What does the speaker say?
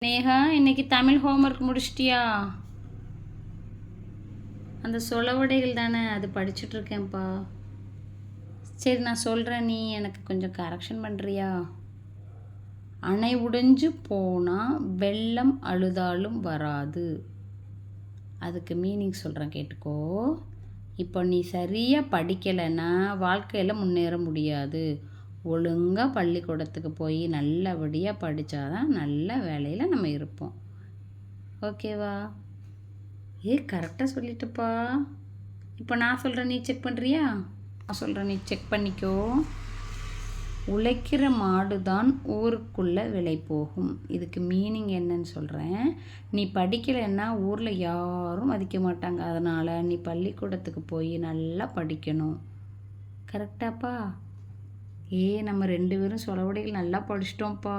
நேஹா, இன்னைக்கு தமிழ் ஹோம்ஒர்க் முடிச்சிட்டியா? அந்த சொலவடைகள் தானே, அது படிச்சுட்ருக்கேன்ப்பா. சரி, நான் சொல்கிறேன், நீ எனக்கு கொஞ்சம் கரெக்ஷன் பண்ணுறியா? அணை உடைஞ்சு போனால் வெள்ளம் அழுதாலும் வராது. அதுக்கு மீனிங் சொல்கிறேன், கேட்டுக்கோ. இப்போ நீ சரியாக படிக்கலைன்னா வாழ்க்கையில் முன்னேற முடியாது. ஒழுங்காக பள்ளிக்கூடத்துக்கு போய் நல்லபடியாக படித்தாதான் நல்ல வேலையில் நம்ம இருப்போம். ஓகேவா? கரெக்டாக சொல்லிட்டுப்பா. இப்போ நான் சொல்கிறேன், நீ செக் பண்ணுறியா? நான் சொல்கிறேன், நீ செக் பண்ணிக்கோ. உழைக்கிற மாடு தான் ஊருக்குள்ளே விலை போகும். இதுக்கு மீனிங் என்னன்னு சொல்கிறேன். நீ படிக்கலைன்னா ஊரில் யாரும் மதிக்க மாட்டாங்க. அதனால் நீ பள்ளிக்கூடத்துக்கு போய் நல்லா படிக்கணும். கரெக்டாப்பா? நம்ம 2 பேரும் சொலவடைகள் நல்லா படிச்சிட்டோம்ப்பா.